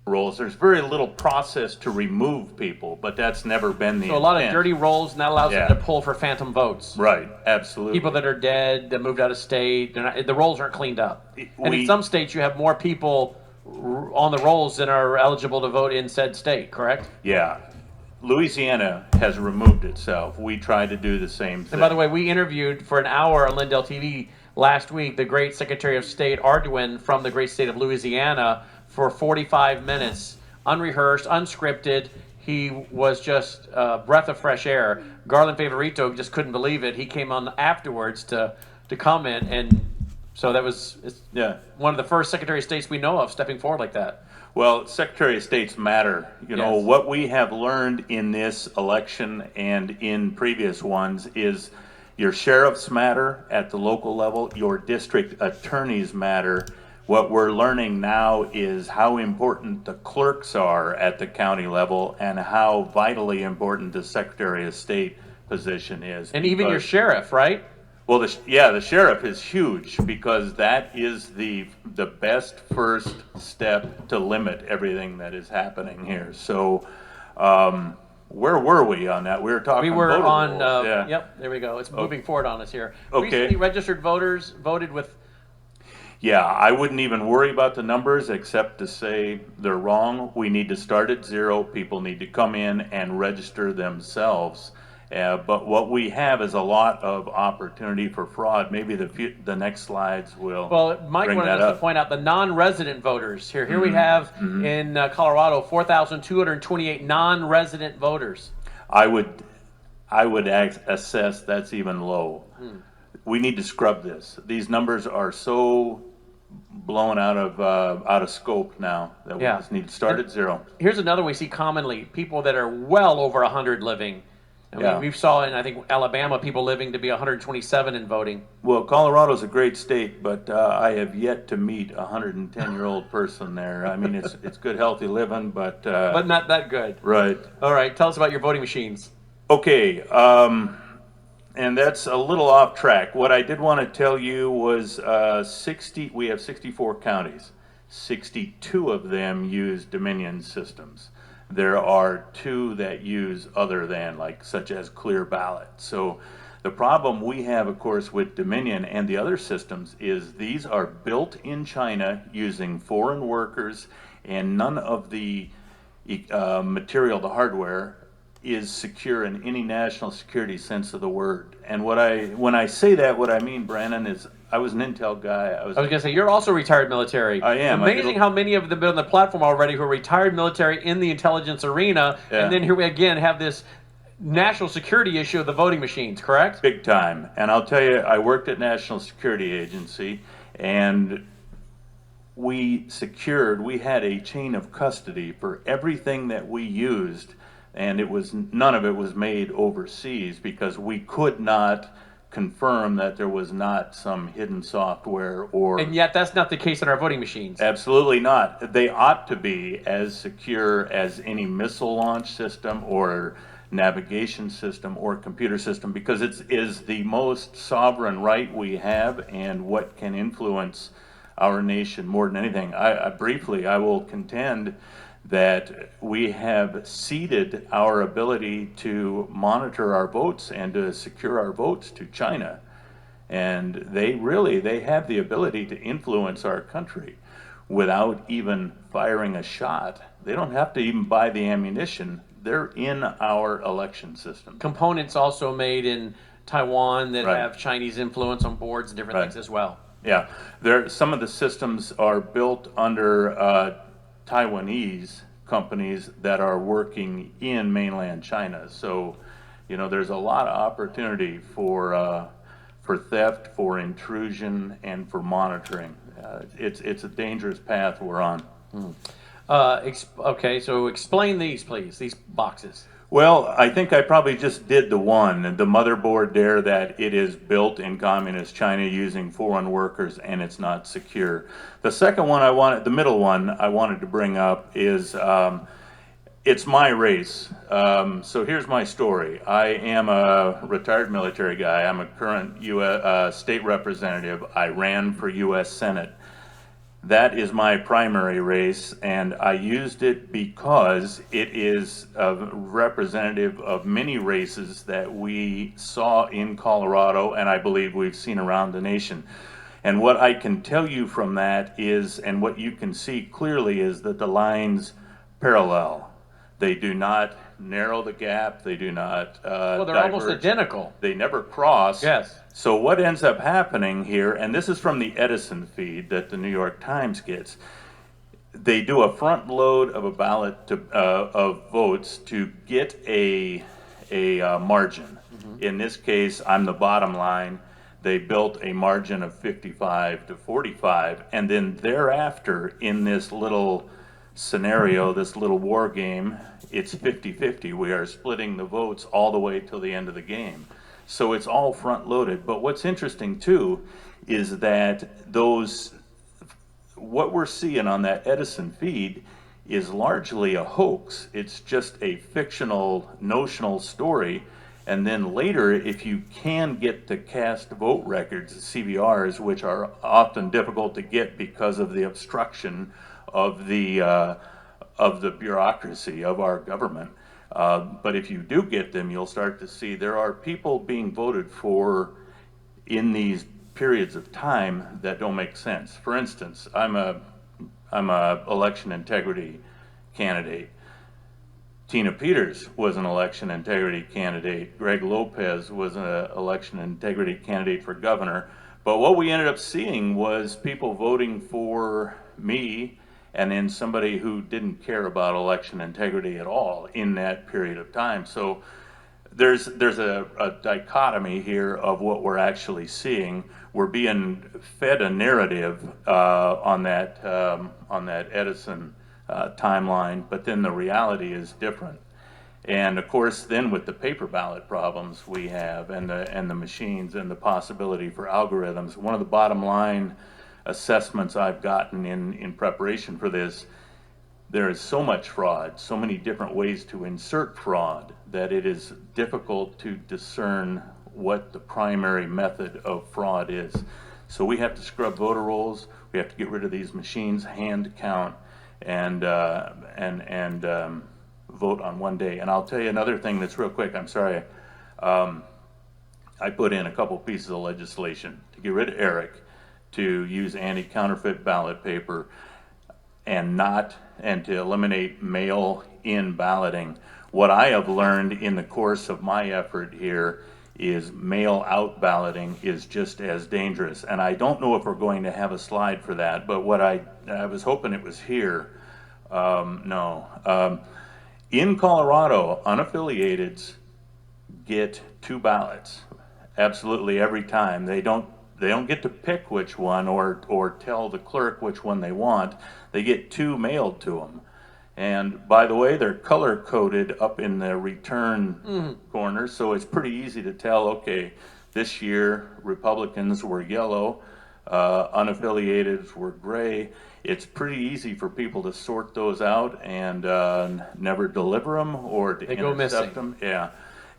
rolls. There's very little process to remove people, but that's never been the So a intent. lot of dirty rolls, and that allows them to pull for phantom votes. Right, absolutely. People that are dead, that moved out of state, the rolls aren't cleaned up. And in We- some states, you have more people on the rolls than are eligible to vote in said state, correct? Yeah. Louisiana has removed itself. We tried to do the same thing. And by the way, we interviewed for an hour on Lindell TV last week the great Secretary of State Arduin from the great state of Louisiana for 45 minutes, unrehearsed, unscripted. He was just a breath of fresh air. Garland Favorito just couldn't believe it. He came on afterwards to comment, and so that was one of the first Secretary of States we know of stepping forward like that. Well, Secretary of States matter. You know, what we have learned in this election and in previous ones is your sheriffs matter at the local level, your district attorneys matter. What we're learning now is how important the clerks are at the county level and how vitally important the Secretary of State position is. And even your sheriff, right? Well, the sheriff is huge because that is the best first step to limit everything that is happening here. So, where were we on that? We were talking. We were on. Yeah. Yep, there we go. It's moving forward on us here. Okay. Recently, registered voters voted with. Yeah, I wouldn't even worry about the numbers except to say they're wrong. We need to start at zero. People need to come in and register themselves. But what we have is a lot of opportunity for fraud. Maybe the next slides will. Well, Mike bring wanted that us up. to point out the non-resident voters. Here we have in Colorado 4,228 non-resident voters. I would assess that's even low. We need to scrub this. These numbers are so blown out of scope now that we just need to start at zero. Here's another we see commonly: people that are well over 100 living. And we saw in, I think, Alabama, people living to be 127 and voting. Well, Colorado's a great state, but I have yet to meet a 110-year-old person there. I mean, it's good, healthy living, but not that good. Right. All right. Tell us about your voting machines. Okay. And that's a little off track. What I did want to tell you was we have 64 counties. 62 of them use Dominion systems. There are 2 that use other than, like such as Clear Ballot. So the problem we have, of course, with Dominion and the other systems is these are built in China using foreign workers, and none of the material, the hardware, is secure in any national security sense of the word. And when I say that, what I mean, Brandon, is I was an Intel guy. I was going to say, you're also retired military. I am. Amazing how many of them have been on the platform already who are retired military in the intelligence arena. Yeah. And then here we again have this national security issue of the voting machines, correct? Big time. And I'll tell you, I worked at National Security Agency, and we had a chain of custody for everything that we used, and none of it was made overseas because we could not confirm that there was not some hidden software or. And yet that's not the case in our voting machines. Absolutely not. They ought to be as secure as any missile launch system or navigation system or computer system, because it is the most sovereign right we have and what can influence our nation more than anything. I will contend that we have ceded our ability to monitor our votes and to secure our votes to China. And they have the ability to influence our country without even firing a shot. They don't have to even buy the ammunition. They're in our election system. Components also made in Taiwan that have Chinese influence on boards and different things as well. Yeah, some of the systems are built under Taiwanese companies that are working in mainland China. So, there's a lot of opportunity for theft, for intrusion, and for monitoring. It's a dangerous path we're on. Okay, so explain these, please, these boxes. Well, I think I probably just did the motherboard there, that it is built in communist China using foreign workers and it's not secure. The second one the middle one I wanted to bring up is it's my race. So here's my story. I am a retired military guy. I'm a current U.S. state representative. I ran for U.S. Senate. That is my primary race, and I used it because it is representative of many races that we saw in Colorado, and I believe we've seen around the nation. And what I can tell you from that is, and what you can see clearly, is that the lines parallel. They do not narrow the gap. They do not Well, they're diverge. almost identical. They never cross. Yes. So what ends up happening here, and this is from the Edison feed that the New York Times gets, they do a front load of a ballot of votes to get a margin. In this case, I'm the bottom line. They built a margin of 55 to 45, and then thereafter, in this little scenario, this little war game, it's 50-50. We are splitting the votes all the way till the end of the game. So it's all front loaded. But what's interesting too is that what we're seeing on that Edison feed is largely a hoax. It's just a fictional, notional story. And then later, if you can get the cast vote records, CVRs, which are often difficult to get because of the obstruction of the bureaucracy of our government. But if you do get them, you'll start to see there are people being voted for in these periods of time that don't make sense. For instance, I'm a election integrity candidate. Tina Peters was an election integrity candidate. Greg Lopez was an election integrity candidate for governor. But what we ended up seeing was people voting for me and then somebody who didn't care about election integrity at all in that period of time. So there's a dichotomy here of what we're actually seeing. We're being fed a narrative on that Edison timeline, but then the reality is different. And of course, then with the paper ballot problems we have, and the machines, and the possibility for algorithms, one of the bottom line assessments I've gotten in preparation for this, there is so much fraud, so many different ways to insert fraud, that it is difficult to discern what the primary method of fraud is. So we have to scrub voter rolls, we have to get rid of these machines, hand count, and vote on one day. And I'll tell you another thing that's real quick, I'm sorry. I put in a couple pieces of legislation to get rid of Eric, to use anti-counterfeit ballot paper, and to eliminate mail-in balloting. What I have learned in the course of my effort here is mail-out balloting is just as dangerous. And I don't know if we're going to have a slide for that, but what I was hoping it was here. No. In Colorado, unaffiliateds get 2 ballots, absolutely every time. They don't get to pick which one or tell the clerk which one they want. They get 2 mailed to them. And by the way, they're color coded up in the return corner, so it's pretty easy to tell, okay, this year Republicans were yellow, unaffiliated were gray. It's pretty easy for people to sort those out and never deliver them or to intercept them. Yeah,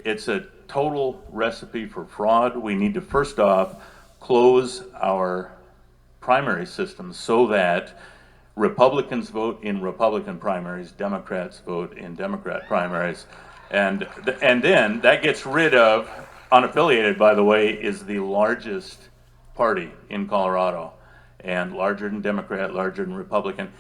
it's a total recipe for fraud. We need to first off close our primary system so that Republicans vote in Republican primaries, Democrats vote in Democrat primaries, and then that gets rid of unaffiliated. By the way, is the largest party in Colorado, and larger than Democrat, larger than Republican.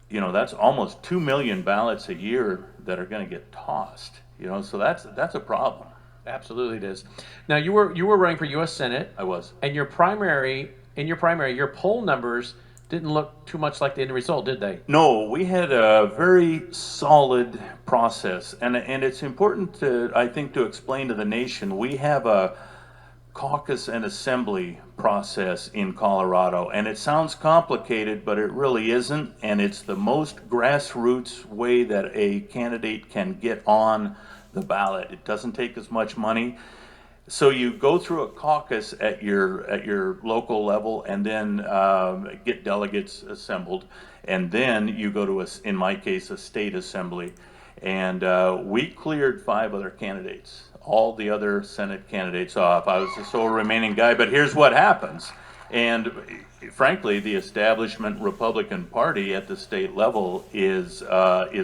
You know, that's almost 2 million ballots a year that are going to get tossed. You know, so that's a problem. Absolutely, it is. Now, you were running for U.S. Senate. I was. And your primary, your poll numbers didn't look too much like the end result, did they? No, we had a very solid process, and it's important to, I think, to explain to the nation, we have a caucus and assembly process in Colorado, and it sounds complicated, but it really isn't, and it's the most grassroots way that a candidate can get on the ballot. It doesn't take as much money. So you go through a caucus at your local level, and then get delegates assembled, and then you go to in my case, a state assembly, and we cleared 5 other candidates, all the other Senate candidates off. I was the sole remaining guy, but here's what happens, and frankly, the establishment Republican Party at the state level is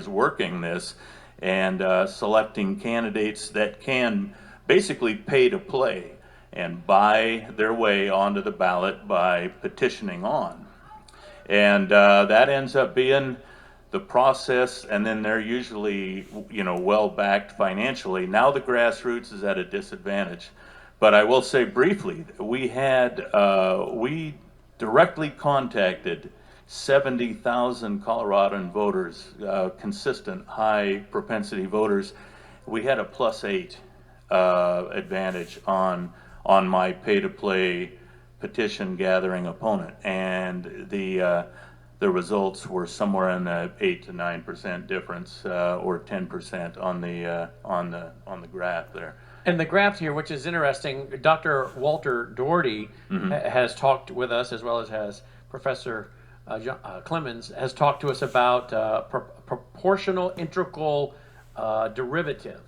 working this and selecting candidates that can basically pay to play and buy their way onto the ballot by petitioning on. And that ends up being the process, and then they're usually, well backed financially. Now the grassroots is at a disadvantage. But I will say briefly, we directly contacted 70,000 Coloradan voters, consistent high propensity voters. We had a +8 advantage on my pay to play petition gathering opponent, and the results were somewhere in the 8 to 9% difference, or 10% on the graph there. And the graph here, which is interesting, Dr. Walter Doherty has talked with us, as well as has Professor Clemens, has talked to us about proportional integral derivative,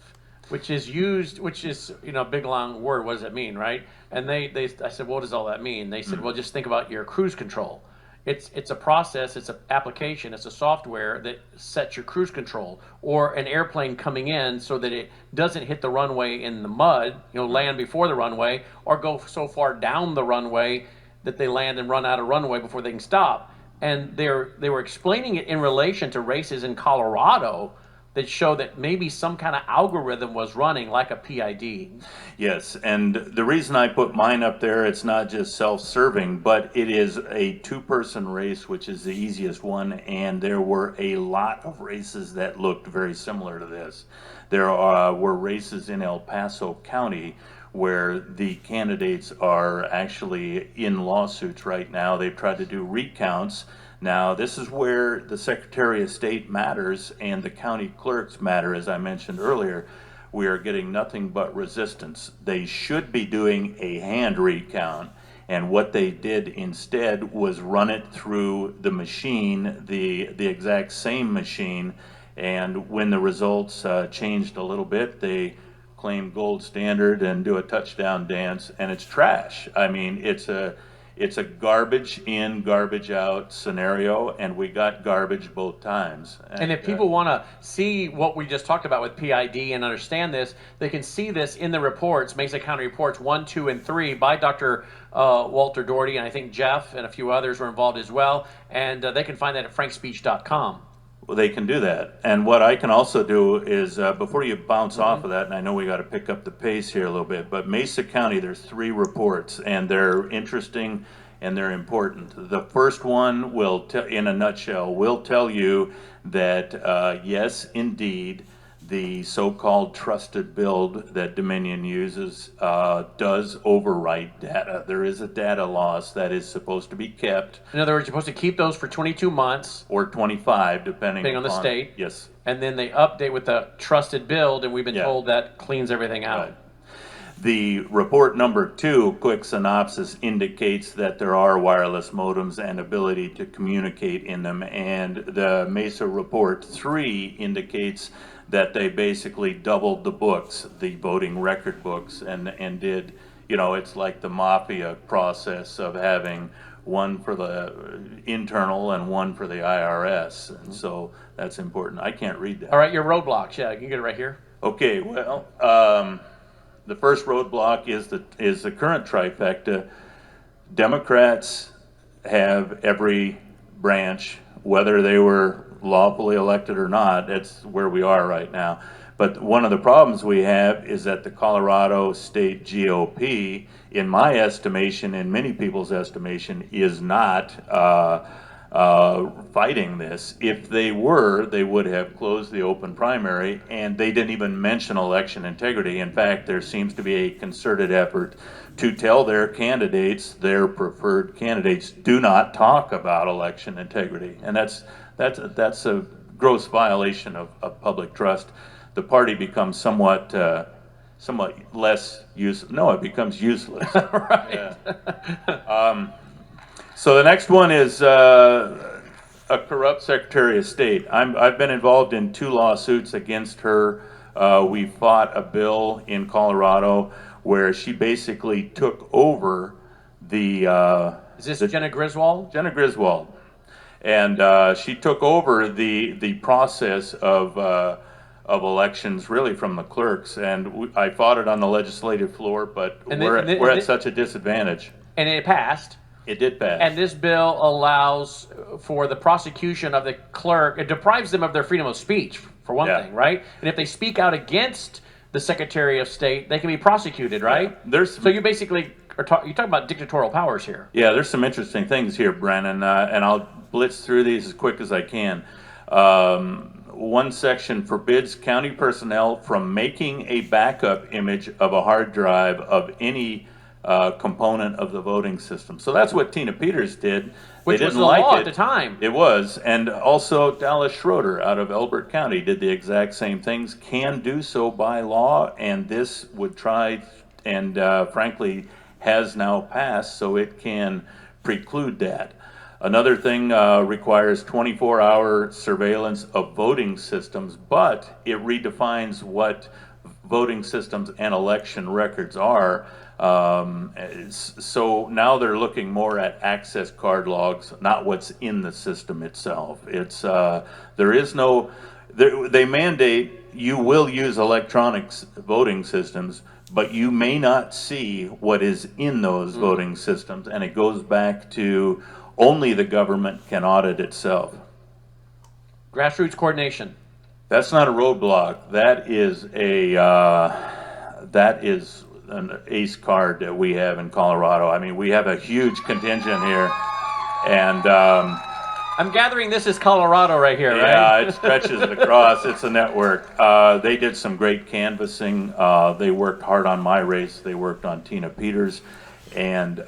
which is used, which is, a big long word. What does it mean, right? And I said, what does all that mean? They said, well, just think about your cruise control. It's a process, it's an application, it's a software that sets your cruise control, or an airplane coming in so that it doesn't hit the runway in the mud, land before the runway, or go so far down the runway that they land and run out of runway before they can stop. And they were explaining it in relation to races in Colorado that show that maybe some kind of algorithm was running like a PID. Yes, and the reason I put mine up there, it's not just self-serving, but it is a two-person race, which is the easiest one, and there were a lot of races that looked very similar to this. There were races in El Paso County where the candidates are actually in lawsuits right now. They've tried to do recounts. Now, this is where the Secretary of State matters and the county clerks matter, as I mentioned earlier. We are getting nothing but resistance. They should be doing a hand recount, and what they did instead was run it through the machine, the exact same machine, and when the results changed a little bit, they claim gold standard and do a touchdown dance, and it's trash. I mean, it's a garbage in, garbage out scenario, and we got garbage both times. And if people want to see what we just talked about with PID and understand this, they can see this in the reports, Mesa County Reports 1, 2, and 3 by Dr. Walter Doherty, and I think Jeff and a few others were involved as well. And they can find that at frankspeech.com. Well, they can do that. And what I can also do is, before you bounce off of that, and I know we got to pick up the pace here a little bit, but Mesa County, there's 3 reports, and they're interesting and they're important. The first one will, in a nutshell, will tell you that, yes, indeed, the so-called trusted build that Dominion uses does overwrite data. There is a data loss that is supposed to be kept. In other words, you're supposed to keep those for 22 months. Or 25, depending on the state. Yes. And then they update with the trusted build, and we've been told that cleans everything out. Right. The report number 2, quick synopsis, indicates that there are wireless modems and ability to communicate in them. And the Mesa report 3 indicates that they basically doubled the books, the voting record books, and did, it's like the mafia process of having one for the internal and one for the IRS. And so that's important. I can't read that. All right, your roadblocks. Yeah, you can get it right here. Okay, well, the first roadblock is the current trifecta. Democrats have every branch, whether they were lawfully elected or not. That's where we are right now. But one of the problems we have is that the Colorado State GOP, in my estimation, in many people's estimation, is not fighting this. If they were, they would have closed the open primary, and they didn't even mention election integrity. In fact, there seems to be a concerted effort to tell their candidates, their preferred candidates, do not talk about election integrity. And that's a gross violation of public trust. The party becomes somewhat less useful. No, it becomes useless. Right. Yeah. So the next one is a corrupt Secretary of State. I've been involved in 2 lawsuits against her. We fought a bill in Colorado where she basically took over the Is this Jenna Griswold? Jenna Griswold. And she took over the process of elections really from the clerks. And I fought it on the legislative floor, but we're at such a disadvantage. And it passed. It did pass. And this bill allows for the prosecution of the clerk. It deprives them of their freedom of speech, for one thing, right? And if they speak out against the Secretary of State, they can be prosecuted, right? Yeah. So you basically are you talk about dictatorial powers here. Yeah, there's some interesting things here, Brennan, and I'll blitz through these as quick as I can. One section forbids county personnel from making a backup image of a hard drive of any component of the voting system. So that's what Tina Peters did. Which was the law at the time. It was. And also Dallas Schroeder out of Elbert County did the exact same things, can do so by law, and this would try and frankly has now passed, so it can preclude that. Another thing requires 24-hour surveillance of voting systems, but it redefines what voting systems and election records are. So now they're looking more at access card logs, not what's in the system itself. It's there is no, they mandate you will use electronic voting systems, but you may not see what is in those voting systems, and it goes back to only the government can audit itself. Grassroots coordination. That's not a roadblock. That is an ace card that we have in Colorado. I mean, we have a huge contingent here, and I'm gathering this is Colorado right here, right? Yeah, it stretches across. It's a network. They did some great canvassing. They worked hard on my race. They worked on Tina Peters, and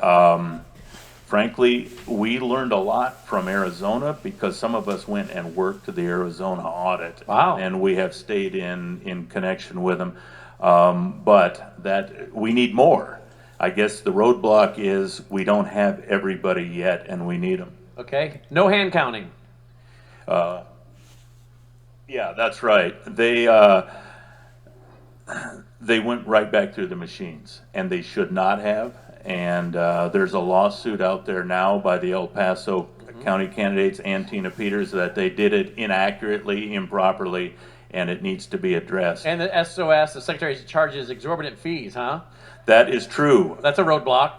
frankly, we learned a lot from Arizona because some of us went and worked to the Arizona audit. Wow. And we have stayed in connection with them. But that we need more. I guess the roadblock is we don't have everybody yet, and we need them. Okay. No hand counting. Yeah, that's right. They went right back through the machines, and they should not have. And there's a lawsuit out there now by the El Paso County candidates and Tina Peters that they did it inaccurately, improperly, and it needs to be addressed. And the SOS, the Secretary charges exorbitant fees, huh? That is true. That's a roadblock.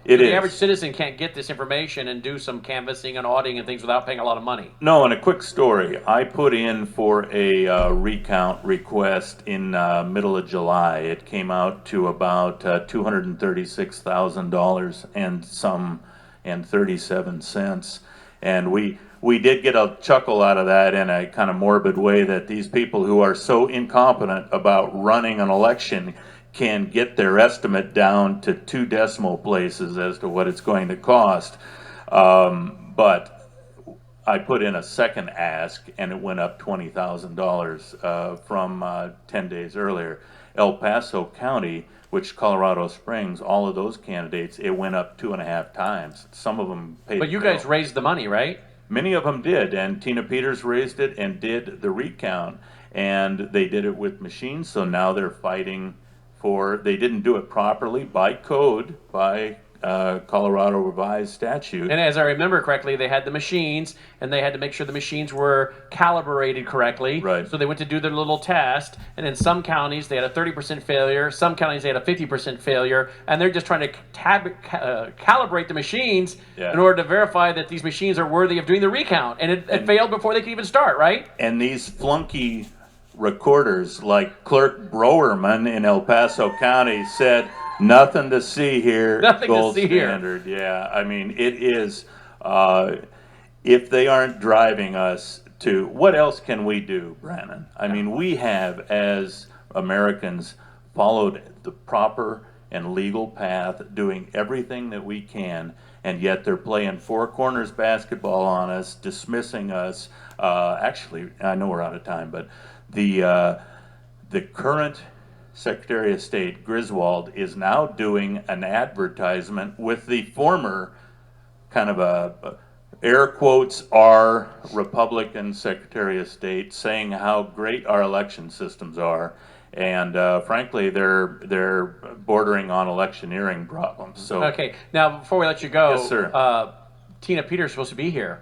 It The is. average citizen can't get this information and do some canvassing and auditing and things without paying a lot of money. No, and a quick story. I put in for a recount request in middle of July. It came out to about $236,000 and 37 cents. And we did get a chuckle out of that in a kind of morbid way that these people who are so incompetent about running an election can get their estimate down to 2 decimal places as to what it's going to cost. But I put in a second ask, and it went up $20,000 from 10 days earlier. El Paso County, which Colorado Springs, all of those candidates, it went up 2.5 times. Some of them paid. But you guys raised the money, right? Many of them did, and Tina Peters raised it and did the recount, and they did it with machines, so now they're fighting for, they didn't do it properly by code, by Colorado revised statute. And as I remember correctly, they had the machines, and they had to make sure the machines were calibrated correctly. Right. So they went to do their little test, and in some counties they had a 30% failure, some counties they had a 50% failure, and they're just trying to calibrate the machines in order to verify that these machines are worthy of doing the recount. And it failed before they could even start, right? And these flunky recorders like Clerk Browerman in El Paso County said, nothing to see here. Nothing gold to see standard. Here. Yeah, I mean, it is, if they aren't driving us to, what else can we do, Brandon? I mean, we have, as Americans, followed the proper and legal path, doing everything that we can, and yet they're playing four corners basketball on us, dismissing us. Actually, I know we're out of time, but the current Secretary of State, Griswold, is now doing an advertisement with the former kind of a air quotes Republican Secretary of State, saying how great our election systems are. And frankly, they're bordering on electioneering problems. So Okay, now before we let you go, Yes, sir. Tina Peters is supposed to be here,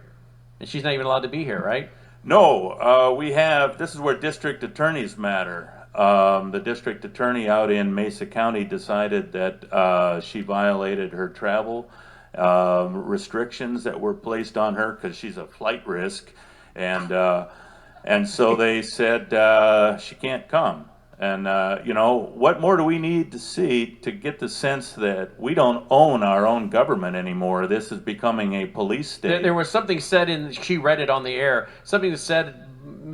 and she's not even allowed to be here, right? no, we have. This is where district attorneys matter. The district attorney out in Mesa County decided that she violated her travel restrictions that were placed on her because she's a flight risk, and so they said she can't come. And what more do we need to see to get the sense that we don't own our own government anymore? This is becoming a police state. There was something said in, she read it on the air, something that said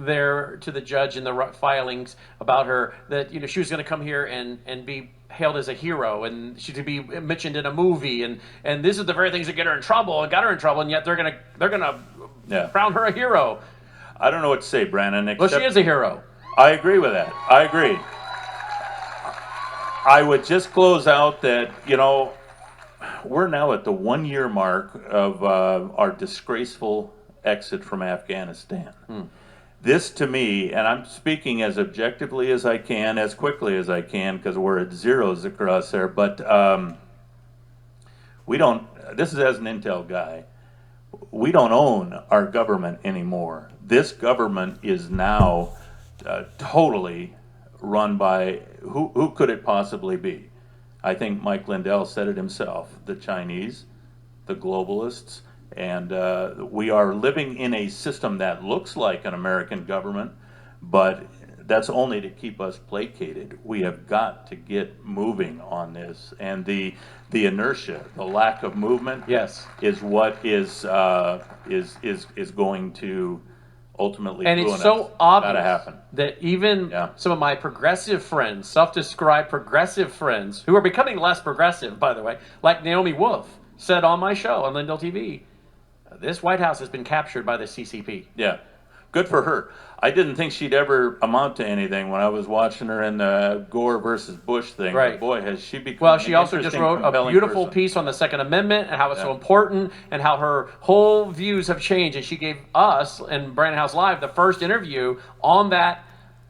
there to the judge in the filings about her that, she was going to come here and be hailed as a hero, and she could be mentioned in a movie, and this is the very things that get her in trouble and got her in trouble, and yet they're gonna Yeah. crown her a hero. I don't know what to say, Brandon. Well, she is a hero. I agree with that. I agree. I would just close out that, we're now at the 1 year mark of our disgraceful exit from Afghanistan. This to me, and I'm speaking as objectively as I can, as quickly as I can, because we're at zeros across there, but we don't, this is as an intel guy, we don't own our government anymore. This government is now totally run by, who could it possibly be? I think Mike Lindell said it himself, the Chinese, the globalists, and we are living in a system that looks like an American government, but that's only to keep us placated. We have got to get moving on this, and the inertia, the lack of movement, Yes. is what is going to ultimately And ruin it's so us. obvious Gotta happen. that even Yeah. some of my progressive friends, self-described progressive friends, who are becoming less progressive, by the way, like Naomi Wolf, said on my show on Lindell TV, this White House has been captured by the CCP. Yeah, good for her. I didn't think she'd ever amount to anything when I was watching her in the Gore versus Bush thing. Right. But boy, has she become Well, an she also just interesting, wrote a compelling beautiful person. piece on the Second Amendment and how it's so Yeah. important and how her whole views have changed. And she gave us and Brandon House Live the first interview on that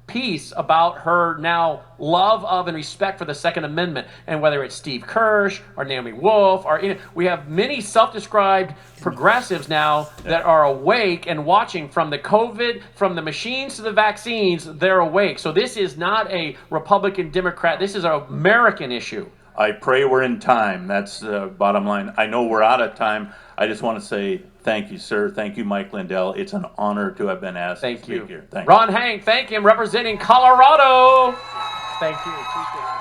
piece about her now love of and respect for the Second Amendment. And whether it's Steve Kirsch or Naomi Wolf, or we have many self-described progressives now that are awake and watching from the COVID, from the machines to the vaccines, they're awake. So this is not a Republican Democrat. This is an American issue. I pray we're in time. That's the bottom line. I know we're out of time. I just want to say thank you, sir. Thank you, Mike Lindell. It's an honor to have been asked to Thank speak you. here. Thank you. Ron Hank, thank him, representing Colorado. Thank you. Appreciate it.